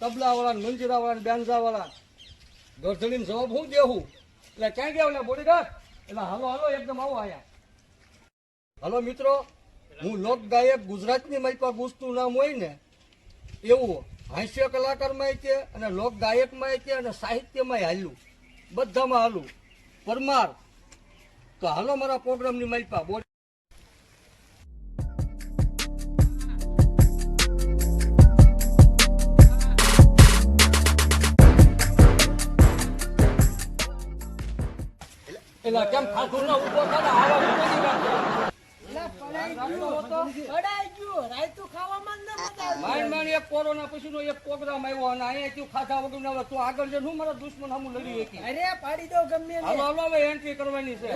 તબલા વાળા મંજીરા વાળા બેન્ઝા વાળા ગરધડીને જવાબ હું દેવું એટલે ક્યાં ગયા એટલે બોડીગાર્ડ એટલે હાલો હાલો એકદમ આવો આયા. હાલો મિત્રો, હું લોક ગાયક ગુજરાતની માઇપા ગુસ્તું નામ હોય ને એવું હાસ્ય કલાકારમાં છે અને લોક ગાયકમાં છે અને સાહિત્યમાં હાલ્યું, બધામાં હાલું પરમાર. તો હાલો મારા પ્રોગ્રામની માઇપા બોડી. એલા કેમ ખાધું ના ઉભો થાય આવા ઉભી રાખો. એક કોરોના પછીનો એક પ્રોગ્રામ આવ્યો અને અહીંયા ખાધા વગર તું આગળ જઈને હું મારા દુશ્મન સામું લડી શકી. અરે પાડી દો ગમે હાલો હાલો હવે એન્ટ્રી કરવાની છે.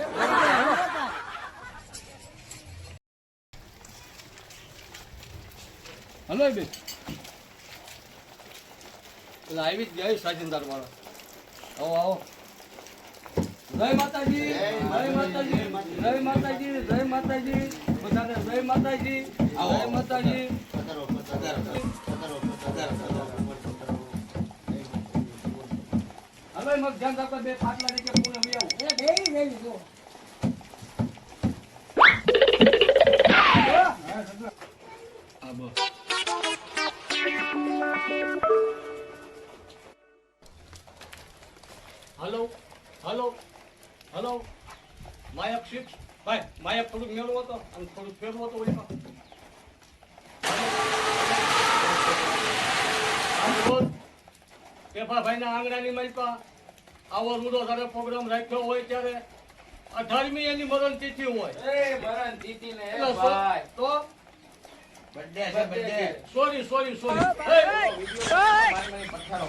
હલો બે એટલે આવી જ ગયા સાજિંદાર વાળા. આવો આવો. જય માતાજી, જય માતાજી, જય માતાજી, જય માતાજી, બધાને જય માતાજી, જય માતાજી. હવે મગ ધ્યાન રાખો, બે ખાટલા ને કે પૂને વી આવું. એ દેઈ દેઈ જો આબો હલો હલો હલો માયક સિક્સ ભાઈ માયક થોડુંક મેળવો હતો અને થોડુંક ફેરવો હતો ઓલીમાં. ભાઈ ના આંગણાની માલિકા આવો રૂડો જયારે પ્રોગ્રામ રાખ્યો હોય ત્યારે 18મી એની મરણ તિથિ હોય. મરણ તિથિ ને એટલે ભાઈ તો બર્થડે છે બર્થડે સોરી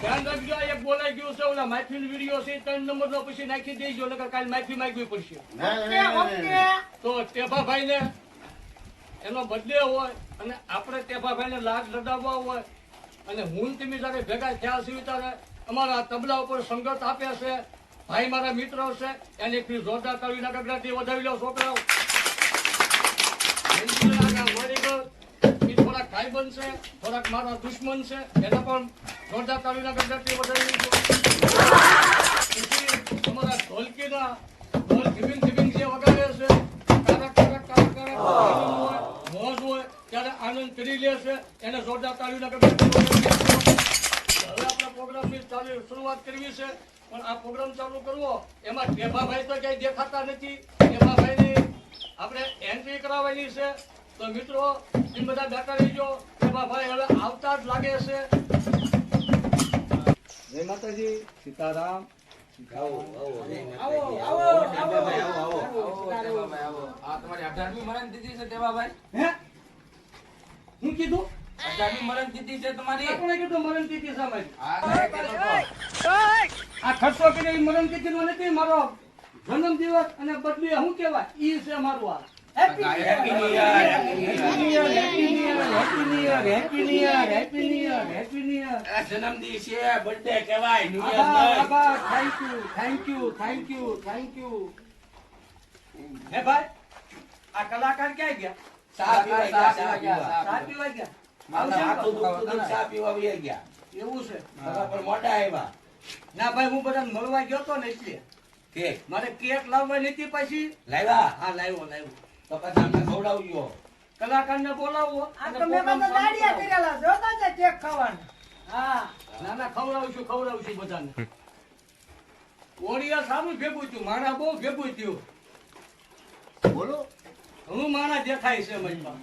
ધ્યાન રાખજો. આ એક બોલાઈ ગયું છે ઓલા માફી વિડીયો છે 3 નંબર નો પછી નાખી દેજો નકર કાલ માફી માંગવી પડશે. તો ટેભાભાઈ ને એનો બર્થડે હોય અને આપણે ટેભાભાઈ ને લાગ લડાવવા હોય અને હું તમે જયારે ભેગા થયા છીએ ત્યારે અમારા તબલા ઉપર સંગત આપે છે ભાઈ મારા મિત્રો છે એની ફી જોરદાર તાળીના ગગડાથી વધાવી લો છોકરાઓ. થોડાક ભાઈબંધ છે, થોડાક મારા દુશ્મન છે, એને પણ જોરદાર તાળીના ગગડાથી વધાવી લો. અમારા ઢોલકીના ઢોલ ધીબીન ધીબીન જે વગાડે છે કારક કારક કારક કારક હોય મોજ હોય ત્યારે આનંદ કરી લે છે એને જોરદાર તાળીના ગગડાથી વધાવી લો. હવે આપણા પ્રોગ્રામની શરૂઆત કરવી છે પણ આ પ્રોગ્રામ ચાલુ કરવો એમાં ટેભાભાઈ તો ક્યાંય દેખાતા નથી. ટેભાભાઈની આપણે એન્ટ્રી કરાવવાની છે. તો મિત્રો એ બધા બેઠા રહીજો. ટેભાભાઈ હવે આવતા જ લાગે છે. જય માતાજી, સીતારામ. આવો આવો આવો આ તમારી 18મી મરણ તિથિ છે દેવાભાઈ. હે હું કીધું 18મી મરણ તિથિ છે તમારી. આપણે કીધું મરણ તિથિ છે મારી. આ આ ખર્ચો કરી મરણ તિથિ નો નથી મારો જન્મ દિવસ અને બદલી શું કહેવાય ઈ છે મારું. આ હેપી હેપી ન્યુ યર જન્મદિવસ છે બર્થડે કહેવાય ન્યુ યર થેન્ક યુ. હે ભાઈ આ કલાકાર ક્યાં ગયા? ચા પીવા ચા પીવા ગયા. માથું દુખતું ચા પીવા વહી ગયા. એવું છે? પણ મોટા આવ્યા ના ભાઈ હું બધાને મળવા ગયો તો ને એટલે કેક મારે કેક લાવવાની હતી પછી. લાવ્યા હા લાવ્યો. તો પછી અમને ખવડાવજો. કલાકારને બોલાવો આ અને તો મેં program બધા ચાલુ દાડિયા કરો. કરેલા જોતા છે કેક ખાવાનું. હા ના ખવડાવશું બધાને. ઓડિયા સારું ભેગું થયું, મારા બહુ ભેગું થયું. બોલો ઘણું માણા દેખાય છે મજમાં.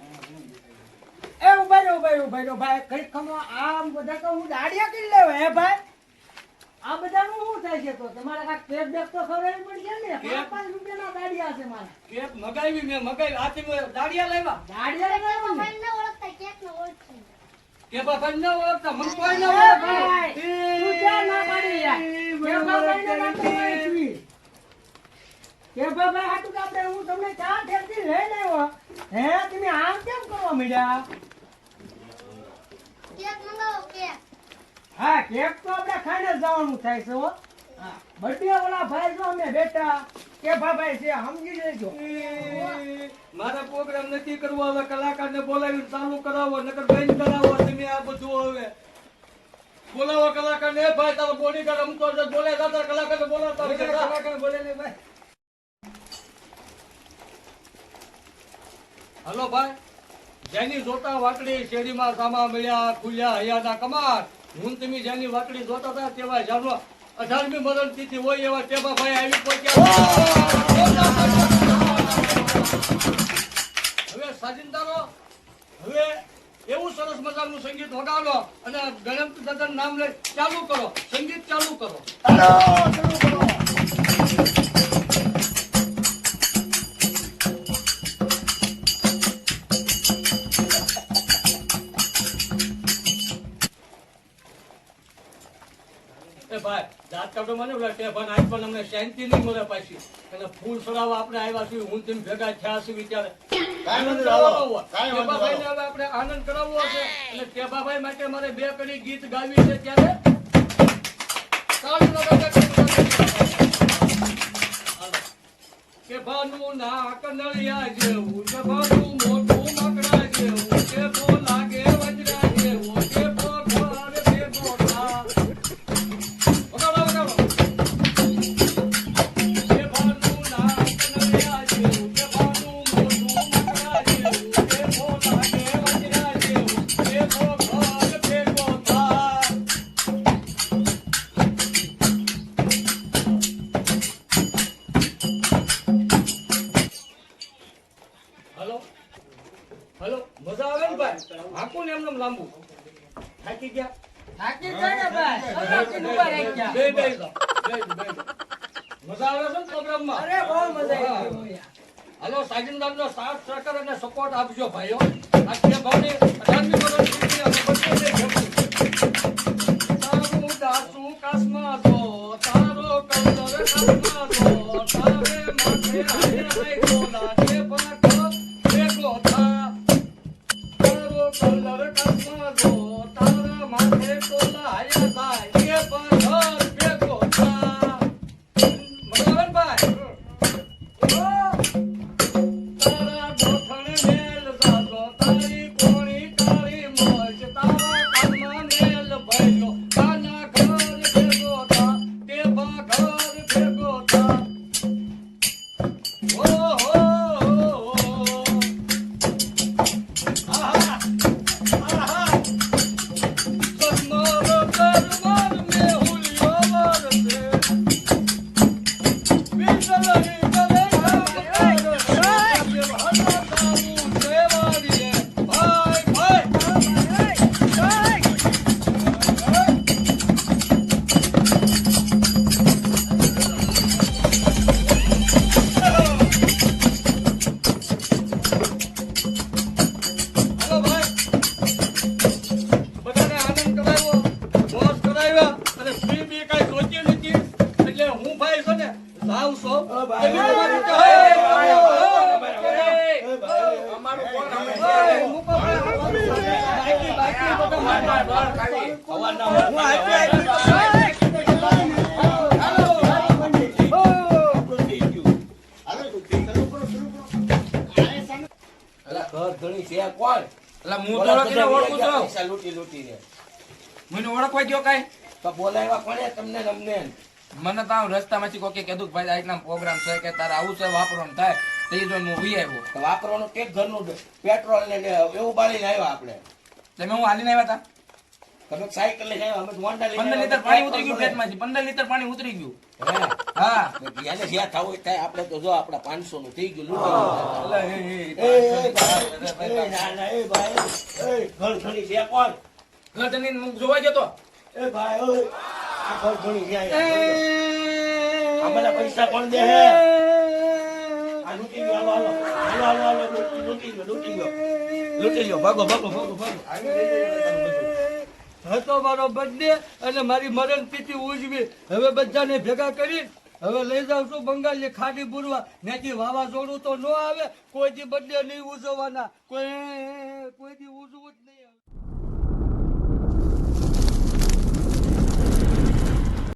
એ ઉભા રહ્યો ભાઈ કઈ ખમો આમ બધા તો હું દાડિયા કરી લેવો હે ભાઈ. આ બધાનું શું થાય છે? તો તમારે કાંઈક કેક બેક તો ખવડાવવી પડશે ને. કેક? 5 રૂપિયાના દાડિયા છે મારા. કેક મેં મગાવી આથી દાડિયા લાવ્યા. દાડિયા લેવા ને. કે બાપા ન ઓળખતા મને કોઈ ન એ ઓળખતું. ભાઈ, તું ક્યાં ના પાડી યાર? કેભાભાઈને ના તો ઓળખવી. કેભાભાઈ હાટુ તો આપણે હું તમને ચા ઠેરથી લઈને આવ્યો. હે તમે આમ કેમ કરવા માંડ્યા? હા કેક તો આપણે ખાઈને જ જવાનું થાય છે હો. હા બર્થડે ઓલા ભાઈ જો અમે બેઠા કેભાભાઈ છે સમજી લેજો. મારા પ્રોગ્રામ નથી કરવો, હવે કલાકારને બોલાવીને ચાલુ કરાવો નકર બંધ કરાવો તમે આ બધું. હવે બોલાવો કલાકાર ને ભાઈ તારો બોડીગાર્ડ રમતો છે બોલે દાદા કલાકાર ને બોલાવતા હોય છે. કલાકાર બોલે ને ભાઈ. હલો ભાઈ જેની જોતા વાકડી શેરીમાં સામા મળ્યા ખુલ્યા હૈયાના કમાર હું તમે જેની વાકડી જોતા હતા તેવા જાણવા 18મી મરણ તિથિ હોય એવા ટેબા ભાઈ આવી પહોંચ્યા. હવે સાજિંદારો હવે એવું સરસ મજાનું સંગીત વગાડો અને ગણપતિ દાદાનું નામ લઈ ચાલુ કરો સંગીત ચાલુ કરો. એ ભાઈ જાત કાઢો મને ઓલા ટેફાન આજ પણ અમને શાંતિ નહીં મળે પાછી અને ફૂલ સડાવવા આપણે આવ્યા છીએ હું તેમ ભેગા થયા છીએ ત્યારે આનંદ કરાવવો ટેબાભાઈને હવે આપણે આનંદ કરાવવો છે અને ટેબાભાઈ માટે મારે 2 કડી ગીત ગાવી છે ત્યારે તાળી વગાડતા કે ભાનું નાક નળિયા જેવું કે ભાનું મોટું મકડા જેવું કે ભો લાગે વજરા જેવું કે ભો ઘર ભેગો થા. વગાડો વગાડો. કે ભાનું નાક નળિયા જેવું કે ભાનું મોટું મકડા જેવું કે ભો લાગે વજરા જેવું કે ભો ઘર ભેગો થા. હલો હલો મજા આવે ને ભાઈ આખું ને એમને લાંબુ થાકી ગયા થાકી ગયા ને ભાઈ. કલાકથી ઊભા રહી ગયા. બે મજા આવે છે ને પ્રોગ્રામમાં અરે બહુ મજા આવી ગઈ. હલો સાજિંદારનો સાથ સહકાર અને સપોર્ટ આપજો ભાઈઓ આ કે ભાવની 18મી મરણ તિથિ અમે બધે જમશું. તારું દાસુ કાસમાં જો તારો કલર કાસમાં જો તારે માથે આયે ગોલા જે પાકો ભેગો થા. તારો કલર કાસમાં જો તારા માથે કોલા આયા જાય એ પાછળ ભેગો થા. મગન ભાઈ તારા ગોઠણ મેલ જાતો તારી કોણી કાળી મોજ તારા કાનમાં મેલ ભર્યો કાના ઘર ભેગો થા તે બા ઘર ભેગો થા. ઓ હો આહા આહા કમર કરમર મે હુલિયો વરસે વિસલરી કરે મને ઓળખવા ગયો કઈ તો બોલાવ્યા કોને તમને અમને મને તો આમ રસ્તામાંથી કોઈ કીધું કે ભાઈ આ રીતના પ્રોગ્રામ છે કે તારે આવું છે વાપરવાનું થાય તે જોઈને હું વી આવ્યો. તો વાપરવાનું કે ઘરનું પેટ્રોલ ને એવું બાળીને આવ્યા આપણે. તમે હું હાલીને આવ્યા હતા તમે સાયકલ લઈને આવ્યા અમે હોન્ડા લઈને 15 લીટર પાણી ઉતરી ગયું પેટમાંથી 15 લીટર પાણી ઉતરી ગયું. હા એને જ્યાં થવું હોય થાય આપણે તો જો આપણા 500 નું થઈ ગયું અલા, ના ના એ ભાઈ એ ઘર ઘણી છે કોણ ઘર જમીન હું જોવા ગયો તો એ ભાઈ ઓય આ ઘર ઘણી છે આ બધા પૈસા કોણ દે હે આ લૂટી ગયો હાલો હાલો હાલો હાલો લૂટી ગયો ભાગો ભાગો ભાગો ભાગો હતો મારો બર્થડે અને મારી મરણ તિથિ ઉજવી હવે બધાને ભેગા કરી હવે લઈ જાઉં છું બંગાળની ખાડી પૂરવા ત્યાંથી વાવાઝોડું તો ન આવે કોઈ દી બર્થડે નહીં ઉજવવાના કોઈ દી